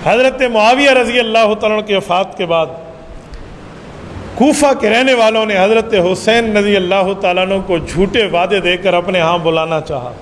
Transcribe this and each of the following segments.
حضرت معاویہ رضی اللہ تعالیٰ عنہ کی وفات کے بعد کوفہ کے رہنے والوں نے حضرت حسین رضی اللہ تعالیٰ عنہ کو جھوٹے وعدے دے کر اپنے ہاں بلانا چاہا،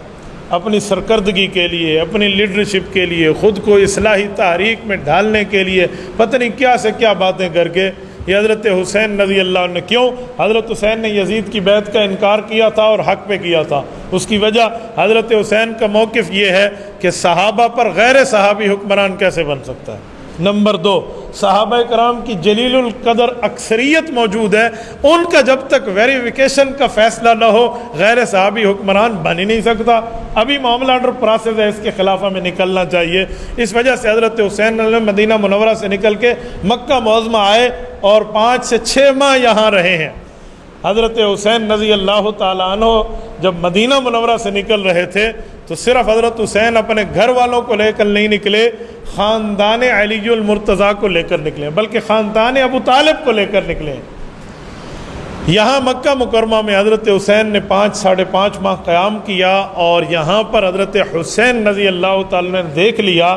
اپنی سرکردگی کے لیے، اپنی لیڈرشپ کے لیے، خود کو اصلاحی تحریک میں ڈھالنے کے لیے پتہ نہیں کیا سے کیا باتیں کر کے یہ حضرت حسین رضی اللہ عنہ نے کیوں؟ حضرت حسین نے یزید کی بیعت کا انکار کیا تھا اور حق پہ کیا تھا۔ اس کی وجہ حضرت حسین کا موقف یہ ہے کہ صحابہ پر غیر صحابی حکمران کیسے بن سکتا ہے۔ نمبر 2، صحابہ کرام کی جلیل القدر اکثریت موجود ہے، ان کا جب تک ویریفیکیشن کا فیصلہ نہ ہو غیر صحابی حکمران بن ہی نہیں سکتا۔ ابھی معاملہ انڈر پروسیس ہے، اس کے خلاف ہمیں نکلنا چاہیے۔ اس وجہ سے حضرت حسین مدینہ منورہ سے نکل کے مکہ معظمہ آئے اور 5 سے 6 ماہ یہاں رہے ہیں۔ حضرت حسین رضی اللہ تعالیٰ عنہ جب مدینہ منورہ سے نکل رہے تھے تو صرف حضرت حسین اپنے گھر والوں کو لے کر نہیں نکلے، خاندان علی المرتضیٰ کو لے کر نکلے، بلکہ خاندان ابو طالب کو لے کر نکلے۔ یہاں مکہ مکرمہ میں حضرت حسین نے 5-5.5 ماہ قیام کیا، اور یہاں پر حضرت حسین رضی اللہ تعالیٰ نے دیکھ لیا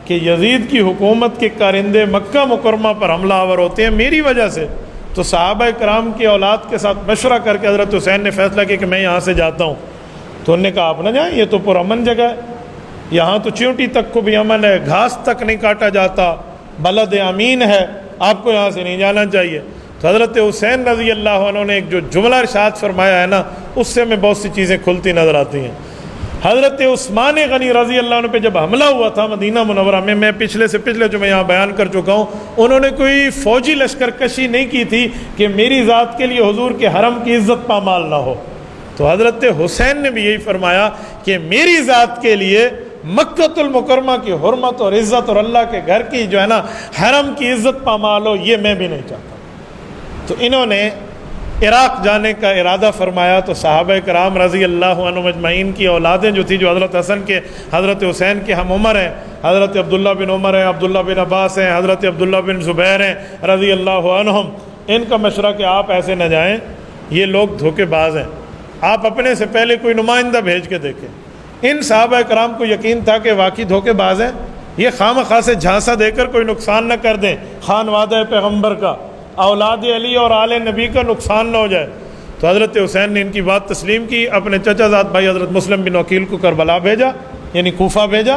کہ یزید کی حکومت کے کارندے مکہ مکرمہ پر حملہ آور ہوتے ہیں میری وجہ سے۔ تو صحابہ کرام کی اولاد کے ساتھ مشورہ کر کے حضرت حسین نے فیصلہ کیا کہ میں یہاں سے جاتا ہوں۔ تو انہوں نے کہا آپ نہ جائیں، یہ تو پرامن جگہ ہے، یہاں تو چیونٹی تک کو بھی امن ہے، گھاس تک نہیں کاٹا جاتا، بلد امین ہے، آپ کو یہاں سے نہیں جانا چاہیے۔ تو حضرت حسین رضی اللہ عنہ نے ایک جو جملہ ارشاد فرمایا ہے نا، اس سے ہمیں بہت سی چیزیں کھلتی نظر آتی ہیں۔ حضرت عثمان غنی رضی اللہ عنہ پہ جب حملہ ہوا تھا مدینہ منورہ میں پچھلے جو میں یہاں بیان کر چکا ہوں، انہوں نے کوئی فوجی لشکر کشی نہیں کی تھی کہ میری ذات کے لیے حضور کے حرم کی عزت پامال نہ ہو۔ تو حضرت حسین نے بھی یہی فرمایا کہ میری ذات کے لیے مکۃ المکرمہ کی حرمت اور عزت اور اللہ کے گھر کی جو ہے نا حرم کی عزت پامال ہو، یہ میں بھی نہیں چاہتا۔ تو انہوں نے عراق جانے کا ارادہ فرمایا۔ تو صحابہ کرام رضی اللہ عنہ مجمعین کی اولادیں جو تھی، جو حضرت حسن کے حضرت حسین کے ہم عمر ہیں، حضرت عبداللہ بن عمر ہیں، عبداللہ بن عباس ہیں، حضرت عبداللہ بن زبیر ہیں رضی اللہ عنہم، ان کا مشورہ کہ آپ ایسے نہ جائیں، یہ لوگ دھوکے باز ہیں، آپ اپنے سے پہلے کوئی نمائندہ بھیج کے دیکھیں۔ ان صحابہ کرام کو یقین تھا کہ واقعی دھوکے باز ہیں، یہ خواہ سے جھانسا دے کر کوئی نقصان نہ کر دیں، خانوادہ پیغمبر کا، اولاد علی اور آل نبی کا نقصان نہ ہو جائے۔ تو حضرت حسین نے ان کی بات تسلیم کی، اپنے چچا زاد بھائی حضرت مسلم بن عقیل کو کربلا بھیجا، یعنی کوفہ بھیجا۔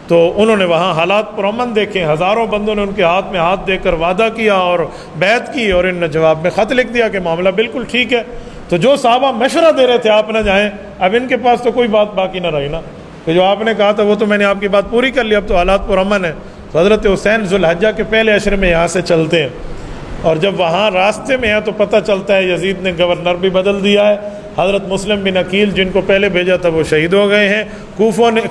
تو انہوں نے وہاں حالات پرامن دیکھے، ہزاروں بندوں نے ان کے ہاتھ میں ہاتھ دے کر وعدہ کیا اور بیعت کی، اور ان نے جواب میں خط لکھ دیا کہ معاملہ بالکل ٹھیک ہے۔ تو جو صحابہ مشورہ دے رہے تھے آپ نہ جائیں، اب ان کے پاس تو کوئی بات باقی نہ رہی نا، کہ جو آپ نے کہا تھا وہ تو میں نے آپ کی بات پوری کر لی، اب تو حالات پرامن ہیں۔ تو حضرت حسین ذوالحجہ کے پہلے عشرے میں یہاں سے چلتے ہیں، اور جب وہاں راستے میں ہے تو پتہ چلتا ہے یزید نے گورنر بھی بدل دیا ہے، حضرت مسلم بن عقیل جن کو پہلے بھیجا تھا وہ شہید ہو گئے ہیں،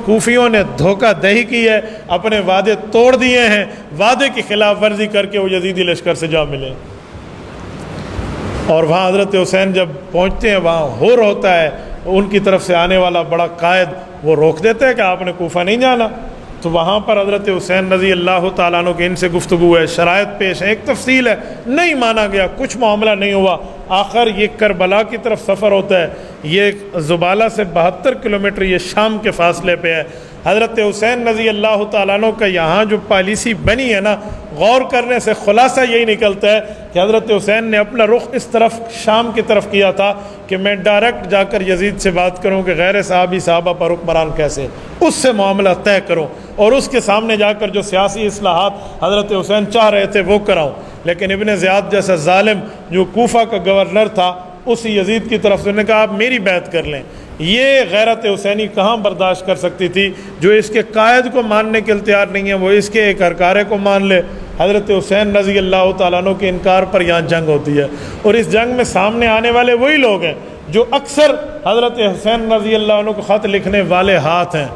کوفیوں نے دھوکہ دہی کی ہے، اپنے وعدے توڑ دیے ہیں، وعدے کی خلاف ورزی کر کے وہ یزیدی لشکر سے جا ملے۔ اور وہاں حضرت حسین جب پہنچتے ہیں وہاں ہور ہوتا ہے، ان کی طرف سے آنے والا بڑا قائد وہ روک دیتا ہے کہ آپ نے کوفہ نہیں جانا۔ تو وہاں پر حضرت حسین رضی اللہ تعالیٰ عنہ کے ان سے گفتگو ہے، شرائط پیش ہے، ایک تفصیل ہے، نہیں مانا گیا، کچھ معاملہ نہیں ہوا۔ آخر یہ کربلا کی طرف سفر ہوتا ہے، یہ زبالہ سے 72 کلومیٹر یہ شام کے فاصلے پہ ہے۔ حضرت حسین رضی اللہ تعالیٰ عنہ کا یہاں جو پالیسی بنی ہے نا، غور کرنے سے خلاصہ یہی نکلتا ہے کہ حضرت حسین نے اپنا رخ اس طرف شام کی طرف کیا تھا کہ میں ڈائریکٹ جا کر یزید سے بات کروں کہ غیر صحابہ پر حکمران کیسے، اس سے معاملہ طے کروں، اور اس کے سامنے جا کر جو سیاسی اصلاحات حضرت حسین چاہ رہے تھے وہ کراؤں۔ لیکن ابن زیاد جیسا ظالم جو کوفہ کا گورنر تھا، اسی یزید کی طرف سے انہوں نے کہا آپ میری بیعت کر لیں۔ یہ غیرت حسینی کہاں برداشت کر سکتی تھی، جو اس کے قائد کو ماننے کے تیار نہیں ہے وہ اس کے ایک ہرکارے کو مان لے۔ حضرت حسین رضی اللہ تعالیٰ عنہ کے انکار پر یہاں جنگ ہوتی ہے، اور اس جنگ میں سامنے آنے والے وہی لوگ ہیں جو اکثر حضرت حسین رضی اللہ عنہ کو خط لکھنے والے ہاتھ ہیں،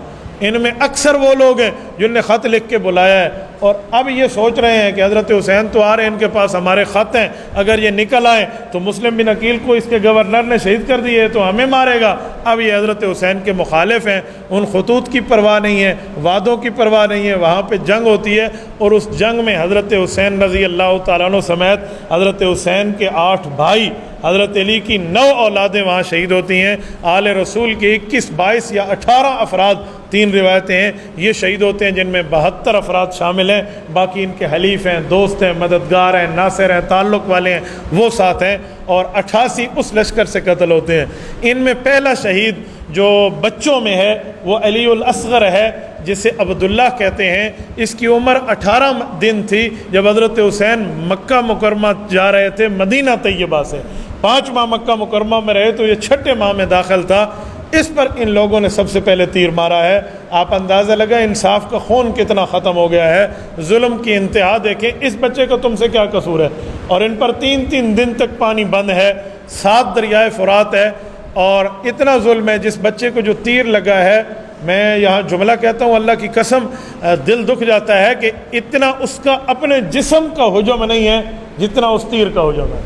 ان میں اکثر وہ لوگ ہیں جن نے خط لکھ کے بلایا ہے، اور اب یہ سوچ رہے ہیں کہ حضرت حسین تو آ رہے ہیں، ان کے پاس ہمارے خط ہیں، اگر یہ نکل آئے تو مسلم بن عقیل کو اس کے گورنر نے شہید کر دیے تو ہمیں مارے گا۔ اب یہ حضرت حسین کے مخالف ہیں، ان خطوط کی پرواہ نہیں ہے، وعدوں کی پرواہ نہیں ہے، وہاں پہ جنگ ہوتی ہے، اور اس جنگ میں حضرت حسین رضی اللہ تعالیٰ عنہ سمیت حضرت حسین کے 8 بھائی حضرت علی کی 9 اولادیں وہاں شہید ہوتی ہیں، آل رسول کے 21، 22 یا 18 افراد، 3 روایتیں ہیں، یہ شہید ہوتے ہیں، جن میں 72 افراد شامل ہیں، باقی ان کے حلیف ہیں، دوست ہیں، مددگار ہیں، ناصر ہیں، تعلق والے ہیں، وہ ساتھ ہیں، اور 88 اس لشکر سے قتل ہوتے ہیں۔ ان میں پہلا شہید جو بچوں میں ہے وہ علی الاصغر ہے، جسے عبداللہ کہتے ہیں۔ اس کی عمر 18 دن تھی جب حضرت حسین مکہ مکرمہ جا رہے تھے مدینہ طیبہ سے، 5 ماہ مکہ مکرمہ میں رہے تو یہ 6 ماہ میں داخل تھا۔ اس پر ان لوگوں نے سب سے پہلے تیر مارا ہے۔ آپ اندازہ لگا انصاف کا خون کتنا ختم ہو گیا ہے، ظلم کی انتہا دیکھیں۔ اس بچے کا تم سے کیا قصور ہے؟ اور ان پر 3 دن تک پانی بند ہے، 7 دریائے فرات ہے، اور اتنا ظلم ہے۔ جس بچے کو جو تیر لگا ہے، میں یہاں جملہ کہتا ہوں، اللہ کی قسم دل دکھ جاتا ہے کہ اتنا اس کا اپنے جسم کا حجم نہیں ہے جتنا اس تیر کا حجم ہے۔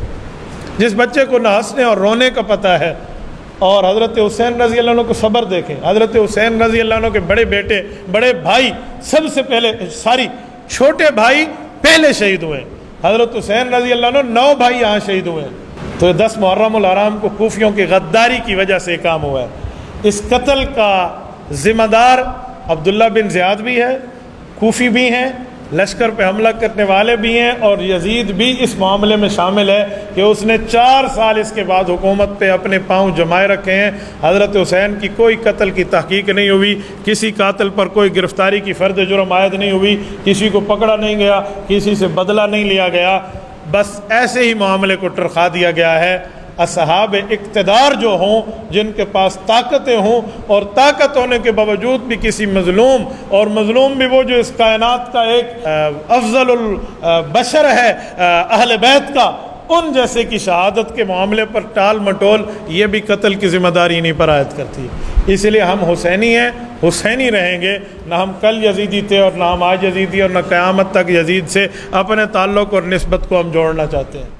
جس بچے کو نہ ہنسنے اور رونے کا پتہ ہے، اور حضرت حسین رضی اللہ عنہ کو صبر دیکھیں۔ حضرت حسین رضی اللہ عنہ کے بڑے بیٹے، بڑے بھائی سب سے پہلے، چھوٹے بھائی پہلے شہید ہوئے۔ حضرت حسین رضی اللہ عنہ 9 بھائی یہاں شہید ہوئے ہیں۔ تو 10 محرم الحرام کو کوفیوں کی غداری کی وجہ سے کام ہوا ہے۔ اس قتل کا ذمہ دار عبداللہ بن زیاد بھی ہے، کوفی بھی ہیں، لشکر پہ حملہ کرنے والے بھی ہیں، اور یزید بھی اس معاملے میں شامل ہے کہ اس نے 4 سال اس کے بعد حکومت پہ اپنے پاؤں جمائے رکھے ہیں۔ حضرت حسین کی کوئی قتل کی تحقیق نہیں ہوئی، کسی قاتل پر کوئی گرفتاری کی فرد جرم عائد نہیں ہوئی، کسی کو پکڑا نہیں گیا، کسی سے بدلہ نہیں لیا گیا، بس ایسے ہی معاملے کو ٹرخا دیا گیا ہے۔ اصحاب اقتدار جو ہوں، جن کے پاس طاقتیں ہوں، اور طاقت ہونے کے باوجود بھی کسی مظلوم، اور مظلوم بھی وہ جو اس کائنات کا ایک افضل البشر ہے اہل بیت کا، ان جیسے کی شہادت کے معاملے پر ٹال مٹول، یہ بھی قتل کی ذمہ داری انہیں پر عائد کرتی ہے۔ اس لیے ہم حسینی ہیں، حسینی رہیں گے، نہ ہم کل یزیدی تھے اور نہ ہم آج یزیدی، اور نہ قیامت تک یزید سے اپنے تعلق اور نسبت کو ہم جوڑنا چاہتے ہیں۔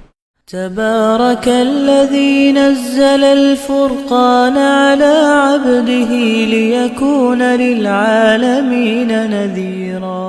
تبارك الذي نزل الفرقان على عبده ليكون للعالمين نذيرا